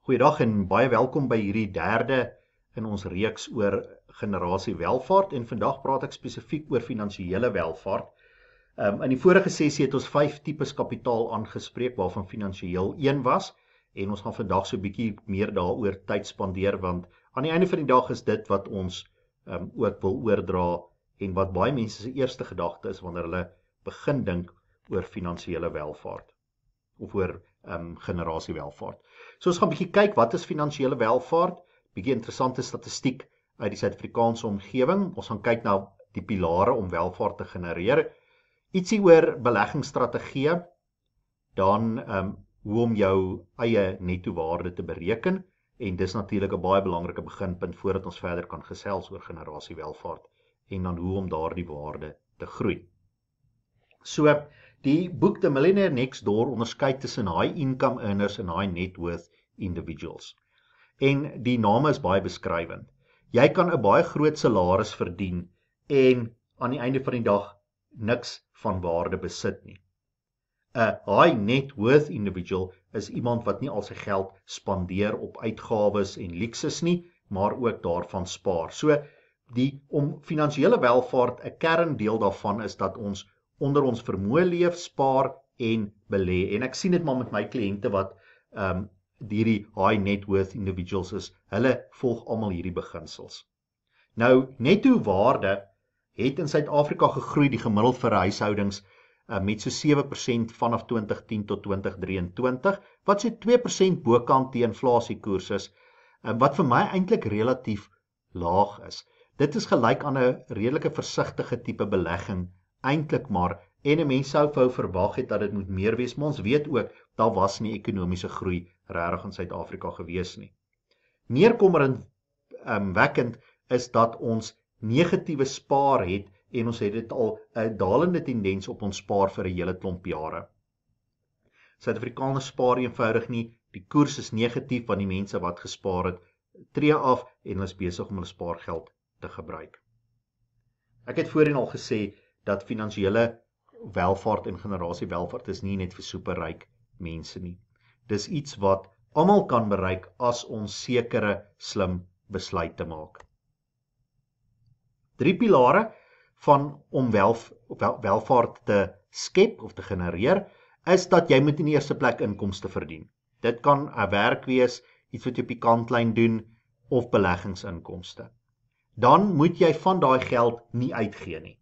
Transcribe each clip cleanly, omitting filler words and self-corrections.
Goeiedag en baie welkom by hierdie derde in ons reeks oor generasie welvaart en vandag praat ek spesifiek oor finansiële welvaart. In die vorige sessie het ons 5 tipes kapitaal aangespreek waarvan finansiëel een was en ons gaan vandag so 'n bietjie meer daaroor tyd spandeer want aan die einde van die dag is dit wat ons ook wil oordra en wat baie mense se eerste gedagte is wanneer hulle begin dink oor finansiële welvaart of oor generasie welvaart. So ons gaan 'n bietjie kyk wat is finansiële welvaart, bietjie interessante statistiek uit die Suid-Afrikaanse omgewing. Ons gaan kyk na die pilare om welvaart te genereer. Ietsie oor beleggingsstrategieë, dan hoe om jou eie netto waarde te bereken en dis natuurlik 'n baie belangrike beginpunt voordat ons verder kan gesels oor generasie welvaart en dan hoe om daardie waarde te groei. So die boek The Millionaire Next Door onderskei tussen high income earners en high net worth individuals. En die name is baie beskrywend. Jy kan 'n baie groot salaris verdien en aan die einde van die dag niks van waarde besit nie. 'n High net worth individual is iemand wat nie al sy geld spandeer op uitgawes en luksus nie, maar ook daarvan spaar. So om finansiële welvaart, 'n kerndeel daarvan is dat ons onder ons vermoë leef, spaar en belê. En ek sien dit maar met my kliënte wat hierdie high net worth individuals is. Hulle volg almal hierdie beginsels. Nou, netto waarde het in Suid-Afrika gegroei, die gemiddeld vir huishoudings met so 7% vanaf 2010 tot 2023, wat so 2% bokant die inflasiekoers is, wat vir my eintlik relatief laag is. Dit is gelyk aan 'n redelike versigtige tipe belegging eintlik maar, en 'n mens sou verwag het dat dit moet meer wees, maar ons weet ook, daar was nie ekonomiese groei regtig in Suid-Afrika gewees nie. Meer kommerwekkend is dat ons negatiewe spaar het, en ons het dit al 'n dalende tendens op ons spaar vir 'n hele klomp jare. Suid-Afrikaners spaar eenvoudig nie, die koers is negatief, want die mense wat gespaar het, tree af, en hulle is besig om hulle spaargeld te gebruik. Ek het voorheen al gesê, dat finansiële welvaart en generasie welvaart is nie net vir superryk mense nie. Dis iets wat almal kan bereik as ons sekere slim besluite maak. 3 pilare om welvaart te skep of te genereer, is dat jy moet in die eerste plek inkomste verdien. Dit kan 'n werk wees, iets wat jy op die kantlyn doen, of beleggingsinkomste. Dan moet jy van daai geld nie uitgee nie.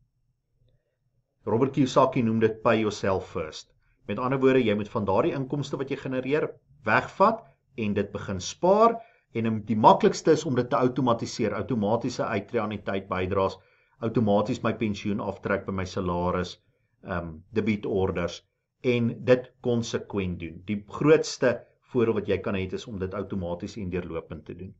Robert Kiyosaki noem dit pay yourself first. Met ander woorde, jy moet van daardie inkomste wat jy genereer, wegvat en dit begin spaar, en die maklikste is om dit te outomatiseer, outomatiese uittreeanniteit bydraes, outomaties my pensioen aftrek by my salaris, debietorders, en dit konsekwent doen. Die grootste voordeel wat jy kan hê is om dit outomaties en deurlopend te doen.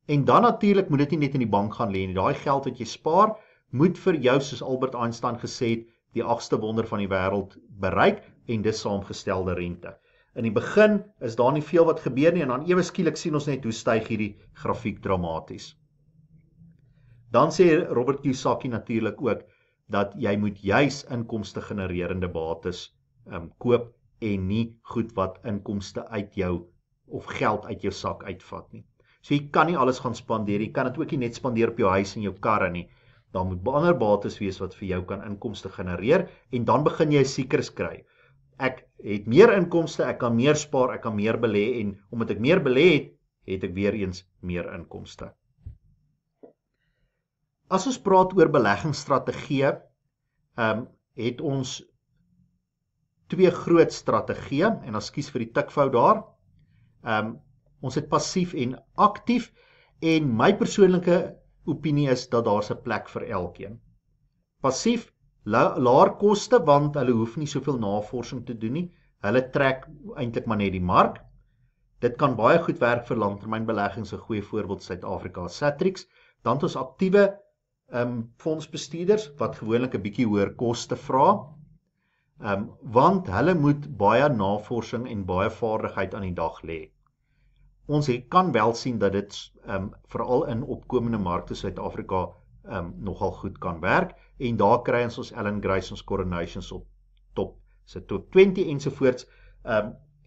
En dan natuurlik moet dit nie net in die bank gaan lê nie. Daai geld wat jy spaar, moet vir jou, soos Albert Einstein gesê het, die 8ste wonder van die wêreld bereik, en dis saamgestelde rente. In die begin is daar nie veel wat gebeur nie, en dan ewe skielik sien ons net hoe styg hierdie grafiek dramaties. Dan sê Robert Kiyosaki natuurlik ook, dat jy moet juis inkomste genererende bates koop, en nie goed wat inkomste uit jou, of geld uit jou sak uitvat nie. So jy kan nie alles gaan spandeer, jy kan dit ook nie net spandeer op jou huis en jou karre nie. Daar moet ander bates wees wat vir jou kan inkomste genereer, en dan begin jy 'n siekers kry. Ek het meer inkomste, ek kan meer spaar, ek kan meer belê, en omdat ek meer belê het, het ek weer eens meer inkomste. As ons praat oor beleggingsstrategieë, het ons 2 groot strategieë, en ekskuus vir die tikfout daar. Ons het passief en aktief, en my persoonlike opinie is dat daar 'n plek vir elkeen. Passief, laer koste, want hulle hoef nie soveel navorsing te doen nie. Hulle trek eintlik maar net die mark. Dit kan baie goed werk vir langtermynbeleggings, 'n goeie voorbeeld Suid-Afrika Satrix. Dan het ons aktiewe fondsbestuurders wat gewoonlik 'n bietjie hoër koste vra, want hulle moet baie navorsing en baie vaardigheid aan die dag lê. Ons kan wel sien dat dit veral in opkomende markte Suid-Afrika nogal goed kan werk, en daar kry ons Allan Gray, ons Coronations op top, so top 20 ensovoorts,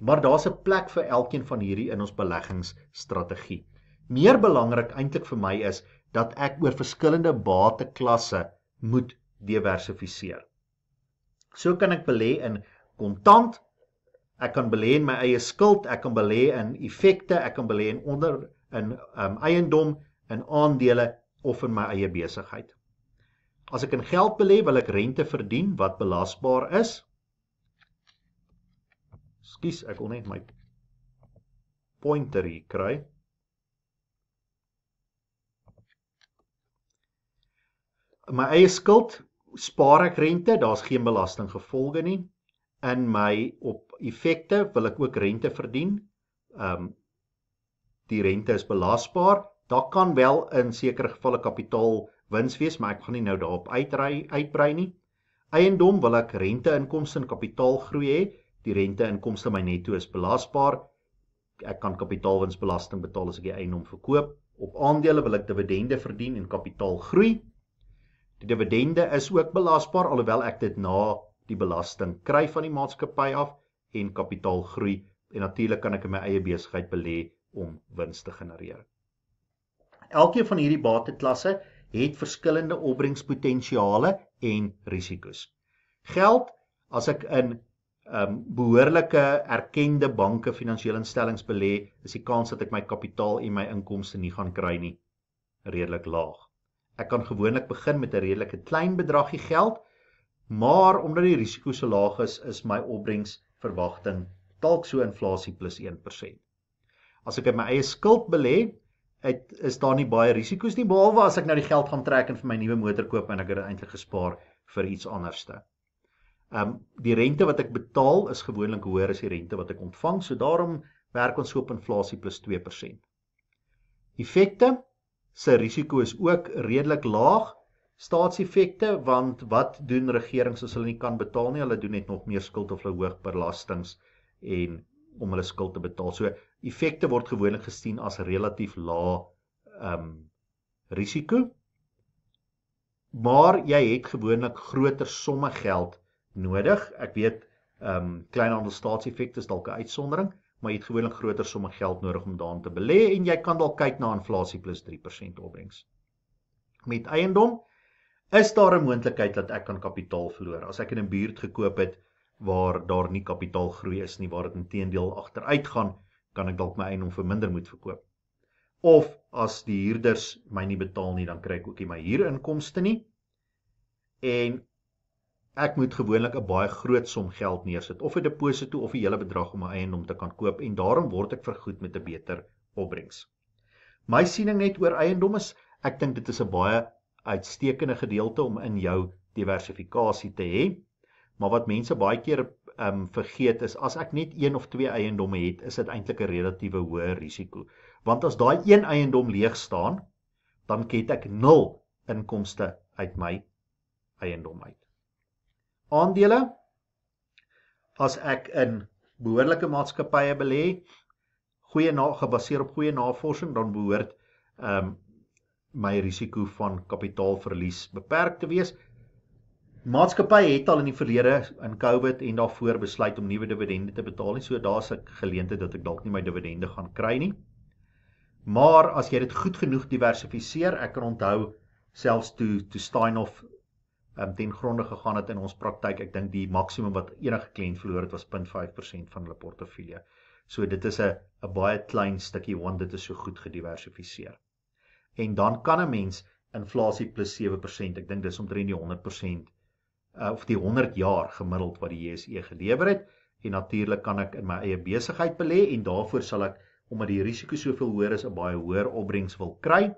Maar daar's 'n plek vir elkeen van hierdie in ons beleggingsstrategie. Meer belangrik eintlik vir my is dat ek oor verskillende bateklasse moet diversifiseer. So kan ek belê in kontant, ek kan belê in my eie skuld, ek kan belê in effekte, ek kan belê in eiendom, in aandele of in my eie besigheid. As ek in geld belê, wil ek rente verdien wat belasbaar is. Skus, ek wil net my pointer hier kry. My eie skuld spaar ek rente, daar's geen belastinggevolge nie. In my op effekte wil ek ook rente verdien. Die rente is belasbaar. Daar kan wel in sekere gevalle kapitaal wins wees, maar ek gaan nie nou daarop uitbrei nie. Eiendom wil ek renteinkomste en kapitaalgroei hê. Die renteinkomste my netto is belasbaar. Ek kan kapitaalwinsbelasting betaal as ek die eiendom verkoop. Op aandele wil ek dividende verdien en kapitaalgroei. Die dividende is ook belasbaar, alhoewel ek dit na die belasting kry van die maatskappy af en kapitaalgroei. En natuurlik kan ek in my eie besigheid belê om wins te genereer. Elkeen van hierdie bateklasse het verskillende opbrengspotensiale en risiko's. Geld, as ek in behoorlike erkende banke, finansiële instellings belê, is die kans dat ek my kapitaal en my inkomste nie gaan kry nie redelik laag. Ek kan gewoonlik begin met 'n redelike klein bedragie geld, maar omdat die risiko so laag is my opbrengsverwagting dalk so inflasie plus 1%. As ek in my eie skuld belê, is daar nie baie risiko's nie, behalwe as ek nou die geld gaan trek en vir my nuwe motor koop en ek het dit eintlik gespaar vir iets anderste. Die rente wat ek betaal is gewoonlik hoër as die rente wat ek ontvang, so daarom werk ons so op inflasie plus 2%. Effekte, se risiko is ook redelik laag, staatseffekte, want wat doen regerings as hulle nie kan betaal nie? Hulle doen net nog meer skuld of hulle hoog belastings en om hulle skuld te betaal. So effekte word gewoonlik gesien as relatief laag risiko, maar jy het gewoonlik groter somme geld nodig. Ek weet kleinhandel staatseffekte is dalk 'n uitsondering, maar jy het gewoonlik groter somme geld nodig om daarin te belê en jy kan dalk kyk na inflasie plus 3% opbrengs. Met eiendom is daar 'n moontlikheid dat ek kan kapitaal verloor. As ek in 'n buurt gekoop het waar daar nie kapitaalgroei is nie, waar dit inteendeel agteruit gaan, kan ek dalk my eiendom vir minder moet verkoop. Of as die huurders my nie betaal nie, dan kry ek ook nie my huurinkomste nie. En ek moet gewoonlik 'n baie groot som geld neersit, of 'n deposito of 'n hele bedrag om my eiendom te kan koop, en daarom word ek vergoed met 'n beter opbrengs. My siening net oor eiendom is, ek dink dit is 'n baie uitstekende gedeelte om in jou diversifikasie te hê, maar wat mense baie keer vergeet is, as ek net 1 of 2 eiendomme het, is dit eintlik 'n relatiewe hoë risiko. Want as daai een eiendom leeg staan, dan het ek 0 inkomste uit my eiendom uit. Aandele, as ek in behoorlike maatskappye belê, gebaseer op goeie navorsing, dan behoort my risiko van kapitaalverlies beperk te wees. Maatskappye het al in die verlede, in COVID en daarvoor, besluit om nuwe dividende te betaal nie, so daar's 'n geleentheid dat ek dalk nie my dividende gaan kry nie. Maar as jy dit goed genoeg diversifiseer, ek kan onthou selfs toe Steinhoff ten gronde gegaan het in ons praktyk, ek dink die maksimum wat enige kliënt verloor het was 0.5% van hulle portefeulje. So dit is 'n baie klein stukkie, want dit is so goed gediversifiseer. En dan kan 'n mens inflasie plus 7%, ek dink dis omtrent die 100%, of die 100 jaar gemiddeld wat die JSE gelewer het, en natuurlik kan ek in my eie besigheid belê, en daarvoor sal ek, omdat die risiko soveel hoër is, 'n baie hoër opbrengs wil kry.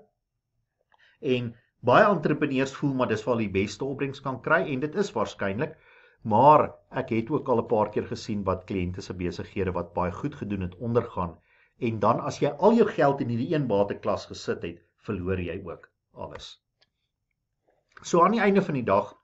En baie entrepreneurs voel maar dis waar die beste opbrengs kan kry, en dit is waarskynlik, maar ek het ook al 'n paar keer gesien wat kliënte se besighede wat baie goed gedoen het ondergaan, en dan as jy al jou geld in hierdie een bateklas gesit het, verloor jy ook alles. So aan die einde van die dag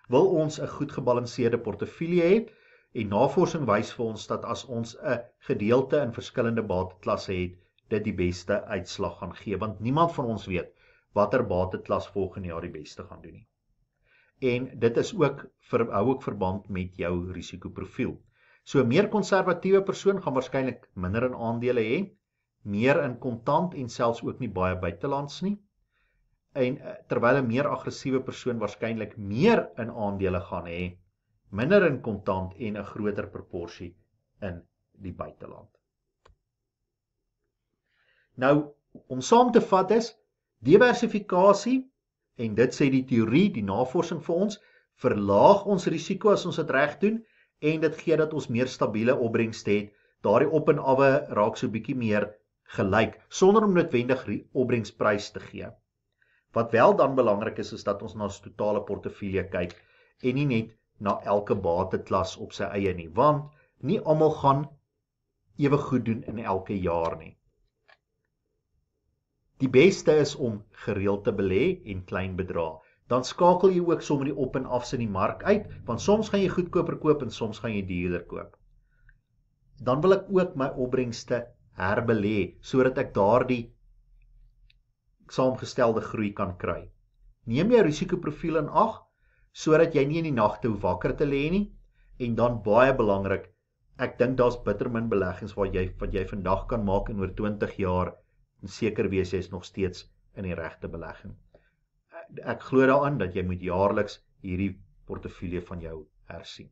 wil ons 'n goed gebalanseerde portefeulje hê, en navorsing wys vir ons dat as ons 'n gedeelte in verskillende bateklasse het, dit die beste uitslag gaan gee, want niemand van ons weet watter bateklas volgende jaar die beste gaan doen nie. En dit is ook hou ook verband met jou risikoprofiel. So 'n meer konservatiewe persoon gaan waarskynlik minder in aandele hê, meer in kontant en selfs ook nie baie buitelands nie. En terwyl 'n meer aggressiewe persoon waarskynlik meer in aandele gaan hê, minder in kontant en 'n groter proporsie in die buiteland. Nou, om saam te vat is, diversifikasie, en dit sê die teorie, die navorsing vir ons, verlaag ons risiko as ons dit reg doen, en dit gee dat ons meer stabiele opbrengste het, daardie op en awe raak so bietjie meer gelyk, sonder om noodwendig opbrengsprys te gee. Wat wel dan belangrik is dat ons na ons totale portefeulje kyk, en nie net na elke bateklas op sy eie nie, want nie almal gaan ewe goed doen in elke jaar nie. Die beste is om gereeld te belê en klein bedrae. Dan skakel jy ook sommer die op en afs in die mark uit, want soms gaan jy goedkoper koop en soms gaan jy duurder koop. Dan wil ek ook my opbrengste herbelê, sodat ek daardie saamgestelde groei kan kry. Neem jou risikoprofiel in ag, sodat jy nie in die nagte hoef wakker te lê nie, en dan baie belangrik, ek dink daar's bitter min beleggings wat jy vandag kan maak en oor 20 jaar, en seker wees jy is nog steeds in die regte belegging. Ek glo daaraan dat jy moet jaarliks hierdie portefeulje van jou hersien.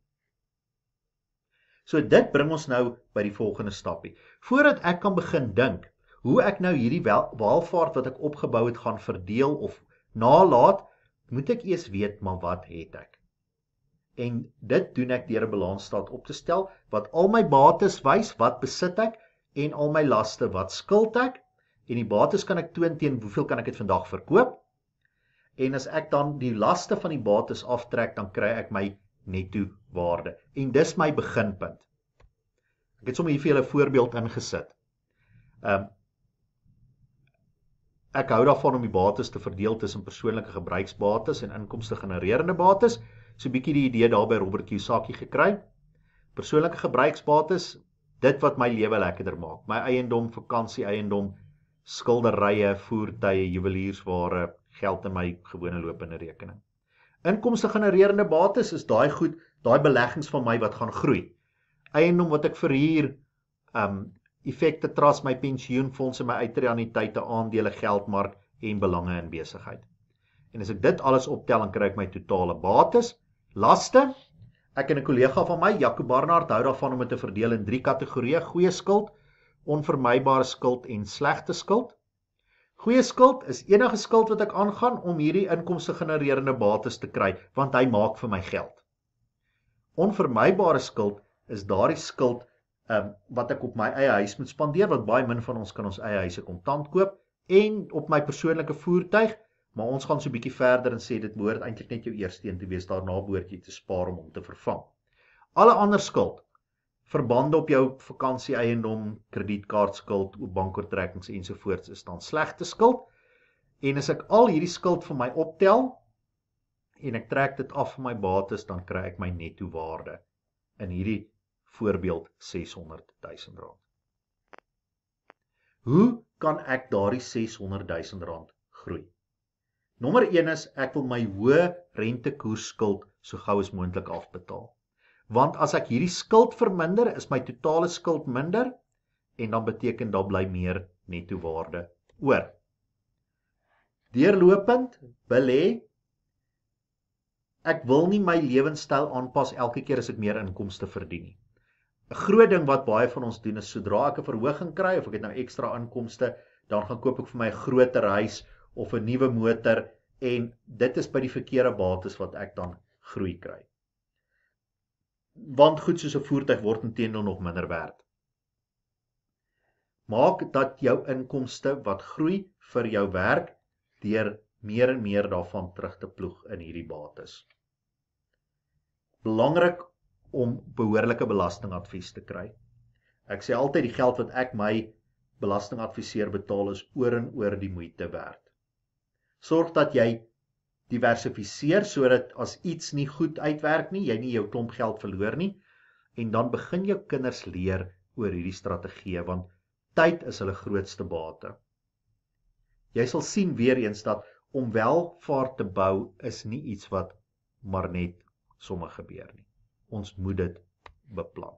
So dit bring ons nou by die volgende stapie. Voordat ek kan begin dink, hoe ek nou hierdie welvaart wat ek opgebou het gaan verdeel of nalaat, moet ek eers weet, maar wat het ek? En dit doen ek deur 'n balansstaat op te stel, wat al my bates wys, wat besit ek, en al my laste, wat skuld ek, en die bates kan ek toon teen hoeveel kan ek dit vandag verkoop, en as ek dan die laste van die bates aftrek, dan kry ek my netto waarde, en dis my beginpunt. Ek het sommer hier vir julle 'n voorbeeld ingesit. Ek hou daarvan om die bates te verdeel tussen persoonlike gebruiksbates en inkomste genererende bates, so 'n bietjie die idee daar by Robert Kiyosaki gekry. Persoonlike gebruiksbates, dit wat my lewe lekkerder maak, my eiendom, vakansie eiendom, skilderye, voertuie, juweliersware, geld in my gewone lopende rekening. Inkomste genererende bates is daai goed, daai beleggings van my wat gaan groei. Eiendom wat ek verhuur, effekte trust, my pensioenfondse, my uitreaniteite, aandele, geldmark en belange in besigheid. En as ek dit alles optel, dan kry ek my totale bates, laste. Ek en 'n kollega van my, Jaco Barnard, hou daarvan om dit te verdeel in 3 kategorieë: goeie skuld, onvermybare skuld en slegte skuld. Goeie skuld is enige skuld wat ek aangaan om hierdie inkomste genererende bates te kry, want hy maak vir my geld. Onvermybare skuld is daardie skuld wat ek op my eie huis moet spandeer, want baie min van ons kan ons eie huise kontant koop, en op my persoonlike voertuig, maar ons gaan so 'n bietjie verder en sê dit behoort eintlik net jou eerste een te wees, daarna behoort jy te spaar om hom te vervang. Alle ander skuld, verbande op jou vakansie eiendom, kredietkaartskuld, bankoortrekkings ensovoorts, is dan slegte skuld. En as ek al hierdie skuld vir my optel en ek trek dit af van my bates, dan kry ek my netto waarde. In hierdie voorbeeld R600 000. Hoe kan ek daardie R600 000 groei? Nommer 1 is, ek wil my hoë rentekoersskuld so gou as moontlik afbetaal. Want as ek hierdie skuld verminder, is my totale skuld minder, en dan beteken daar bly meer netto waarde oor. Deurlopend belê, ek wil nie my lewenstyl aanpas elke keer as ek meer inkomste verdien nie. 'n Groot ding wat baie van ons doen is, sodra ek 'n verhoging kry, of ek het nou ekstra inkomste, dan gaan koop ek vir my 'n groter huis, of 'n nuwe motor, en dit is by die verkeerde bates wat ek dan groei kry. Want goed soos 'n voertuig word inteendeel nog minder werd. Maak dat jou inkomste wat groei vir jou werk, deur meer en meer daarvan terug te ploeg in hierdie bates. Belangrik om behoorlike belastingadvies te kry. Ek sê altyd die geld wat ek my belastingadviseur betaal is oor en oor die moeite werd. Sorg dat jy diversifiseer, sodat as iets nie goed uitwerk nie, jy nie jou klomp geld verloor nie, en dan begin jou kinders leer oor hierdie strategie, want tyd is hulle grootste bate. Jy sal sien weer eens dat om welvaart te bou is nie iets wat maar net sommer gebeur nie. Ons moet dit beplan.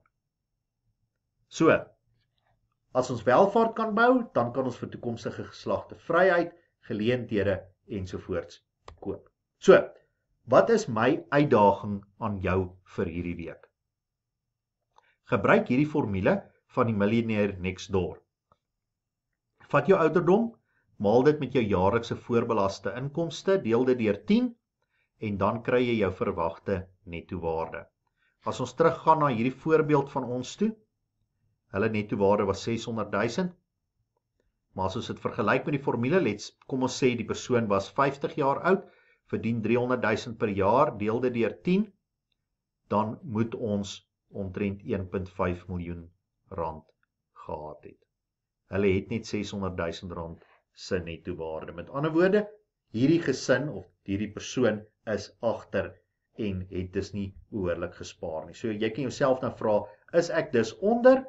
So, as ons welvaart kan bou, dan kan ons vir toekomstige geslagte vryheid, geleenthede ensovoorts koop. So, wat is my uitdaging aan jou vir hierdie week? Gebruik hierdie formule van die Millionaire Next Door. Vat jou ouderdom, maal dit met jou jaarlikse voorbelaste inkomste, deel dit deur 10 en dan kry jy jou verwagte nettowaarde. As ons teruggaan na hierdie voorbeeld van ons toe, hulle nettowaarde was 600.000, maar as ons dit vergelyk met die formule, kom ons sê die persoon was 50 jaar oud, verdien 300.000 per jaar, deel dit deur 10, dan moet ons omtrent 1,5 miljoen rand gehad het. Hulle het net 600.000 rand se nettowaarde. Met ander woorde, hierdie gesin of hierdie persoon is agter en het dus nie behoorlik gespaar nie. So jy kan jouself nou vra, is ek dus onder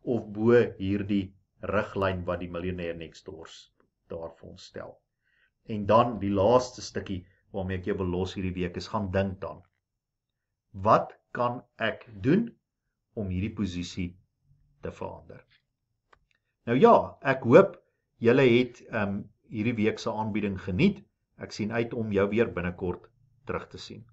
of bo hierdie riglyn wat die Millionaire Next Door daar vir ons stel? En dan die laaste stukkie waarmee ek jou wil los hierdie week is, gaan dink dan. Wat kan ek doen om hierdie posisie te verander? Nou ja, ek hoop julle het hierdie week se aanbieding geniet. Ek sien uit om jou weer binnekort terug te sien.